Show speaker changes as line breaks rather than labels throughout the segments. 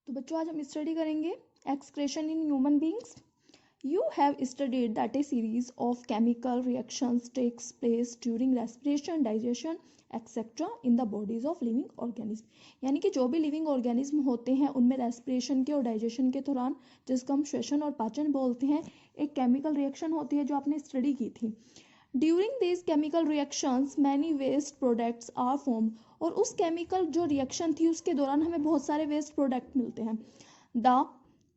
तो बच्चों आज हम स्टडी करेंगे excretion in human beings. You have studied that a series of chemical reactions takes place during respiration, digestion, etc. in the bodies of living organism. यानी कि जो भी लिविंग ऑर्गेनिज्म होते हैं उनमें रेस्पिरेशन के और डाइजेशन के दौरान, जिसको हम श्वसन और पाचन बोलते हैं, एक केमिकल रिएक्शन होती है जो आपने स्टडी की थी. During these chemical reactions many waste products are formed. और उस केमिकल जो रिएक्शन थी उसके दौरान हमें बहुत सारे वेस्ट प्रोडक्ट मिलते हैं. The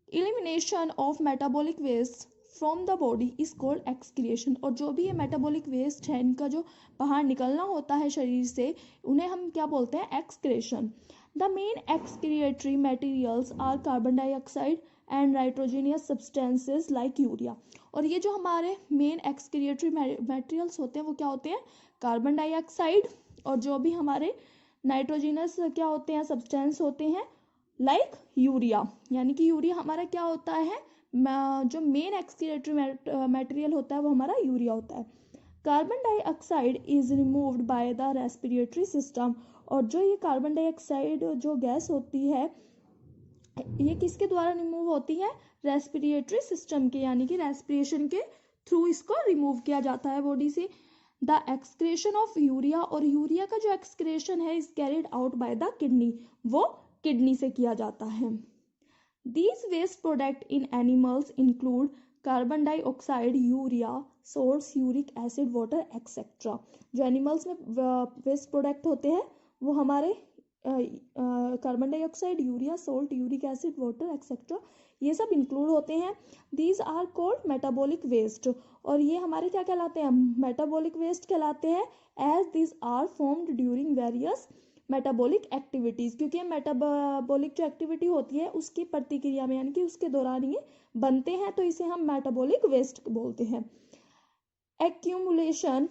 elimination of metabolic waste from the body is called excretion. और जो भी ये metabolic waste है इनका जो बाहर निकलना होता है शरीर से, उन्हें हम क्या बोलते हैं? excretion. The main excretory materials are carbon dioxide and nitrogenous substances like urea. और ये जो हमारे मेन excretory materials होते हैं वो क्या होते हैं? कार्बन डाइऑक्साइड और जो भी हमारे नाइट्रोजिनस क्या होते हैं? सब्सटेंस होते हैं लाइक यूरिया. यानी कि यूरिया हमारा क्या होता है? जो मेन एक्सक्रीटरी मटेरियल होता है वो हमारा यूरिया होता है. Carbon dioxide is removed by the respiratory system. और जो ये कार्बन डाइऑक्साइड जो गैस होती है ये किसके द्वारा रिमूव होती है? रेस्पिरेटरी सिस्टम के, यानी कि रेस्पिरेशन के थ्रू इसको रिमूव किया जाता है बॉडी से. द एक्सक्रेशन ऑफ यूरिया, और यूरिया का जो एक्सक्रेशन है is carried out by the kidney, वो किडनी से किया जाता है. These waste product in animals include carbon dioxide, urea, salts, uric acid, water etcetera. जो एनिमल्स में वेस्ट प्रोडक्ट होते हैं वो हमारे carbon dioxide, urea, salt, uric acid, water etcetera ये सब इंक्लूड होते हैं. These are called metabolic waste. और ये हमारे क्या कहलाते हैं? मेटाबॉलिक वेस्ट कहलाते हैं. As these are formed during various metabolic activities, क्योंकि मेटाबॉलिक जो एक्टिविटी होती है उसकी प्रतिक्रिया में, यानी कि उसके दौरान ये बनते हैं, तो इसे हम मेटाबॉलिक वेस्ट बोलते हैं. Accumulation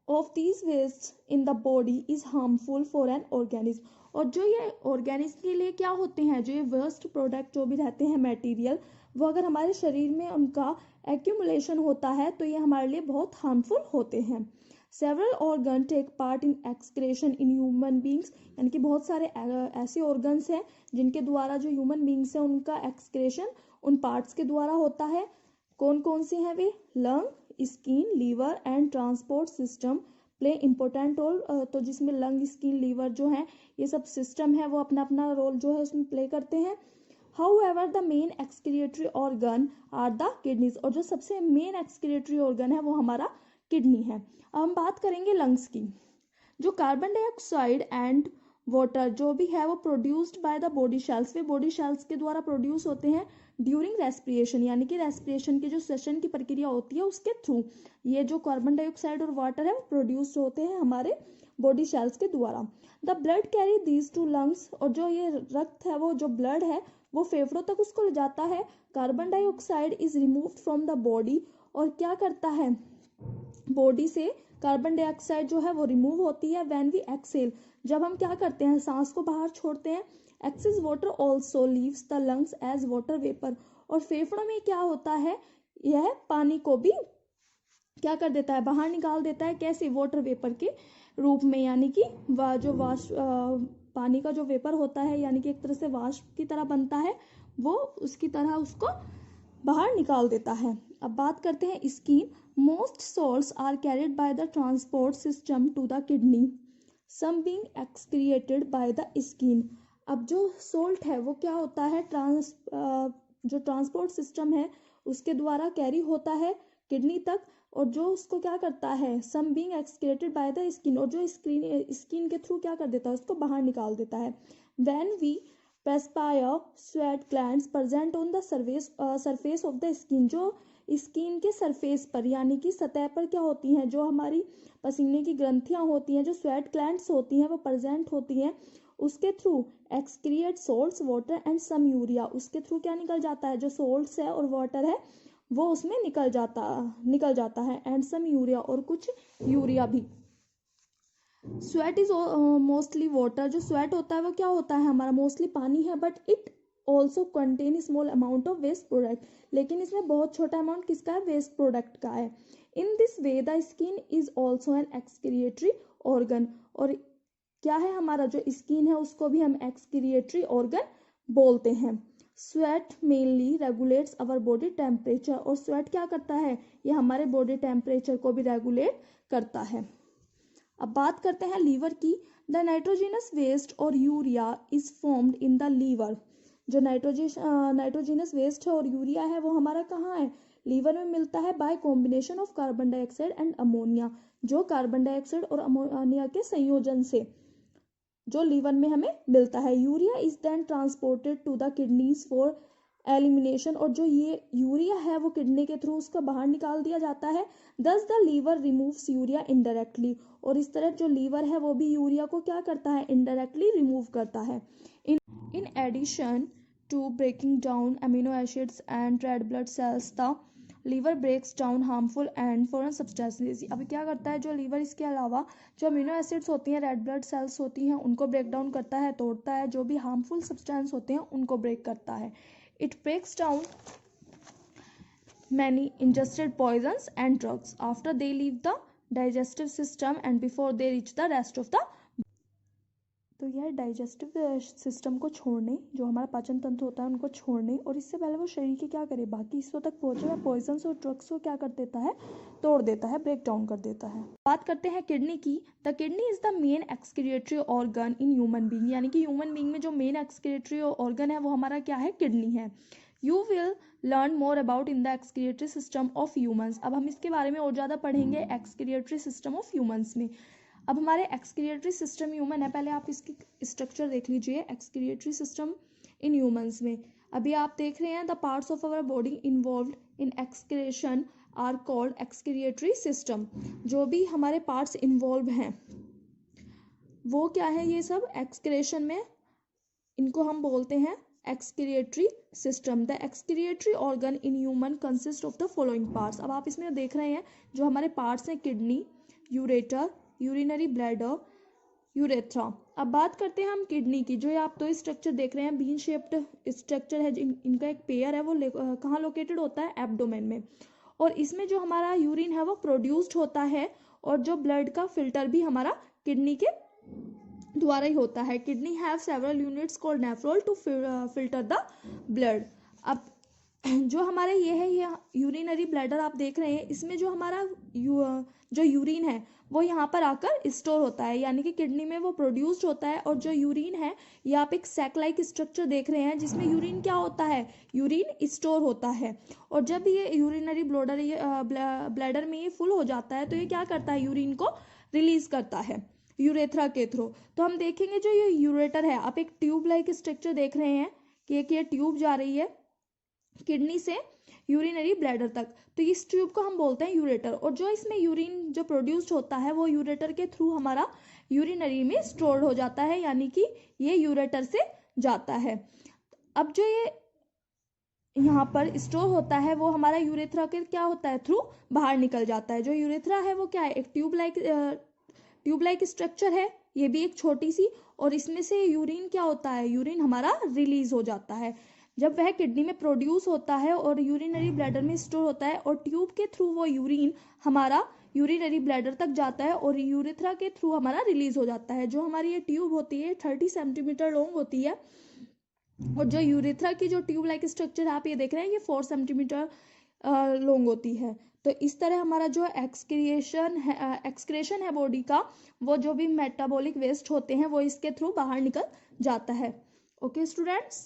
of these waste in the body is harmful for an organism. और जो ये ऑर्गेनिज्म के लिए क्या होते हैं? जो ये वेस्ट प्रोडक्ट जो भी रहते हैं मटेरियल, वो अगर हमारे शरीर में उनका एक्यूमुलेशन होता है तो ये हमारे लिए बहुत हार्मफुल होते हैं. Several organ take part in excretion in human beings. यानी कि बहुत सारे ऐसे ऑर्गन्स हैं जिनके द्वारा जो ह्यूमन बींग्स हैं उनका एक्सक्रेशन उन पार्ट्स के द्वारा होता है. कौन कौन से हैं वे? Lung, skin, liver and transport system play important role. तो जिसमें लंग, स्किन, लीवर जो है ये सब सिस्टम है वो अपना अपना रोल जो है उसमें प्ले करते हैं. However, the main excretory organ are the kidneys. और जो सबसे मेन excretory organ है वो हमारा किडनी है. अब हम बात करेंगे लंग्स की. जो कार्बन डाइऑक्साइड एंड वाटर जो भी है वो produced by the body shells, way body shells के द्वारा प्रोड्यूस होते हैं ड्यूरिंग रेस्पिरेशन, यानी कि रेस्पिरेशन की जो श्वसन की प्रक्रिया होती है उसके थ्रू ये जो कार्बन डाइऑक्साइड और वाटर है वो प्रोड्यूस होते हैं हमारे बॉडी शेल्स के द्वारा. The blood carry these two lungs. और जो ये रक्त है वो जो ब्लड है वो फेफड़ों तक उसको ले जाता है. Carbon dioxide is removed from the body. और क्या करता है? बॉडी से कार्बन डाइऑक्साइड जो है वो रिमूव होती है व्हेन वी एक्सेल. जब हम क्या करते हैं? सांस को बाहर छोड़ते हैं. Excess water also leaves the lungs as water vapour. और फेफड़ों में क्या होता है? यह पानी को भी क्या कर देता है? बाहर निकाल देता है. कैसे? वाटर वेपर के रूप में, यानी कि पानी का जो वेपर होता है यानी कि एक तरह से वाष्प की तरह बनता है, वो उसकी तरह उसको बाहर निकाल देता है. अब बात करते हैं skin. Most salts are carried by the transport system to the kidney, some being excreted by the skin. अब जो सोल्ट है वो क्या होता है? जो ट्रांसपोर्ट सिस्टम है उसके द्वारा कैरी होता है किडनी तक. और जो उसको क्या करता है? सम being excreted by the skin. और जो स्किन के थ्रू क्या कर देता है? उसको बाहर निकाल देता है. When we perspire, sweat glands present on the surface of the skin. जो स्किन के सरफेस पर यानी कि सतह पर क्या होती हैं? जो हमारी पसीने की ग्रंथियां होती हैं, जो स्वेट ग्लैंड्स होती हैं वो प्रेजेंट होती हैं. उसके through excrete salts, water and some urea. उसके थ्रू क्या निकल जाता है? जो सोल्ट्स है और वाटर है वो उसमें निकल जाता है. एंड सम यूरिया, और कुछ यूरिया भी. Sweat is mostly water. जो स्वेट होता है वो क्या होता है? हमारा मोस्टली पानी है. But it also contain small amount of waste product. लेकिन इसमें बहुत छोटा अमाउंट किसका है? वेस्ट प्रोडक्ट का है. In this way the skin is also an excretory organ. और क्या है? हमारा जो स्किन है उसको भी हम एक्सक्रिएटरी ऑर्गन बोलते हैं। Sweat mainly regulates our body temperature, और स्वेट क्या करता है, ये हमारे बॉडी टेम्परेचर को भी रेगुलेट करता है। अब बात करते हैं लीवर की। द नाइट्रोजिनस वेस्ट और urea is formed in the liver. जो नाइट्रोजिनस वेस्ट है और यूरिया है वो हमारा कहाँ है, लीवर में मिलता है by combination of carbon dioxide and ammonia, जो कार्बन डाइऑक्साइड और अमोनिया के संयोजन से जो लीवर में हमें मिलता है। Urea is then transported to the kidneys for elimination, और जो ये यूरिया है वो किडनी के थ्रू उसका बाहर निकाल दिया जाता है। Thus the liver removes urea indirectly, और इस तरह जो लीवर है वो भी यूरिया को क्या करता है, इनडायरेक्टली रिमूव करता है। In addition to breaking down amino acids and red blood cells the liver breaks down harmful and foreign substances. अभी क्या करता है जो लीवर, इसके अलावा जो अमीनो एसिड्स होती हैं, रेड ब्लड सेल्स होती हैं, उनको ब्रेक डाउन करता है, तोड़ता है, जो भी हार्मफुल सब्सटेंस होते हैं उनको ब्रेक करता है। It breaks down many ingested poisons and drugs after they leave the digestive system and before they reach the rest of the। तो यह डाइजेस्टिव सिस्टम को छोड़ने, जो हमारा पाचन तंत्र होता है उनको छोड़ने, और इससे पहले वो शरीर के क्या करे, बाकी हिस्सों तक पहुंचे हुए पॉइजन्स और ड्रग्स को क्या कर देता है, तोड़ देता है, ब्रेक डाउन कर देता है। बात करते हैं किडनी की। The kidney is the main excretory organ in human being, यानी कि ह्यूमन बीइंग में जो मेन एक्सक्रीटरी ऑर्गन है वो हमारा क्या है, किडनी है। You will learn more about in the excretory system of humans. अब हम इसके बारे में और ज़्यादा पढ़ेंगे एक्सक्रीटरी सिस्टम ऑफ ह्यूमन्स में। अब हमारे एक्सक्रीटरी सिस्टम ह्यूमन है, पहले आप इसकी स्ट्रक्चर देख लीजिए एक्सक्रीटरी सिस्टम इन ह्यूमन्स में। अभी आप देख रहे हैं the parts of our body involved in excretion are called excretory system. जो भी हमारे पार्ट्स इन्वॉल्व हैं वो क्या है, ये सब एक्सक्रेशन में, इनको हम बोलते हैं excretory system. The excretory organ in human consist of the following parts. अब आप इसमें देख रहे हैं जो हमारे पार्ट्स हैं, kidney, ureter, urinary bladder, urethra. अब बात करते हैं हम किडनी की। जो आप दो स्ट्रक्चर देख रहे हैं, बीन शेप्ड स्ट्रक्चर है, इनका एक पेयर है, वो कहाँ लोकेटेड होता है, एब्डोमेन में। और इसमें जो हमारा यूरिन है वो प्रोड्यूस्ड होता है, और जो ब्लड का फिल्टर भी हमारा किडनी के द्वारा ही होता है। Kidney have several units called nephron to filter the blood. अब जो हमारे ये है, ये यूरिनरी ब्लैडर आप देख रहे हैं, इसमें जो हमारा जो यूरिन है वो यहाँ पर आकर स्टोर होता है, यानी कि किडनी में वो प्रोड्यूस्ड होता है। और जो यूरिन है, ये आप एक सैक लाइक स्ट्रक्चर देख रहे हैं जिसमें यूरिन क्या होता है, यूरिन स्टोर होता है। और जब ये यूरिनरी ब्लैडर में ये फुल हो जाता है तो ये क्या करता है, यूरिन को रिलीज करता है यूरेथ्रा के थ्रू। तो हम देखेंगे जो ये यूरेटर है, आप एक ट्यूब लाइक स्ट्रक्चर देख रहे हैं कि एक ये ट्यूब जा रही है किडनी से यूरिनरी ब्लैडर तक, तो इस ट्यूब को हम बोलते हैं यूरेटर। और जो इसमें यूरिन जो प्रोड्यूस्ड होता है वो यूरेटर के थ्रू हमारा यूरिनरी में स्टोर हो जाता है, यानी कि ये यूरेटर से जाता है। अब जो ये यहाँ पर स्टोर होता है वो हमारा यूरेथ्रा के क्या होता है, थ्रू बाहर निकल जाता है। जो यूरेथ्रा है वो क्या है, एक ट्यूब लाइक स्ट्रक्चर है, ये भी एक छोटी सी, और इसमें से यूरिन क्या होता है, यूरिन हमारा रिलीज हो जाता है जब वह किडनी में प्रोड्यूस होता है और यूरिनरी ब्लैडर में स्टोर होता है, और ट्यूब के थ्रू वो यूरिन हमारा यूरिनरी ब्लैडर तक जाता है और यूरेथ्रा के थ्रू हमारा रिलीज हो जाता है। जो हमारी ये ट्यूब होती है 30 सेंटीमीटर लॉन्ग होती है, और जो यूरेथ्रा की जो ट्यूब लाइक स्ट्रक्चर आप ये देख रहे हैं ये 4 सेंटीमीटर लॉन्ग होती है। तो इस तरह हमारा जो एक्सक्रेशन है बॉडी का, वो जो भी मेटाबॉलिक वेस्ट होते हैं वो इसके थ्रू बाहर निकल जाता है। Okay students.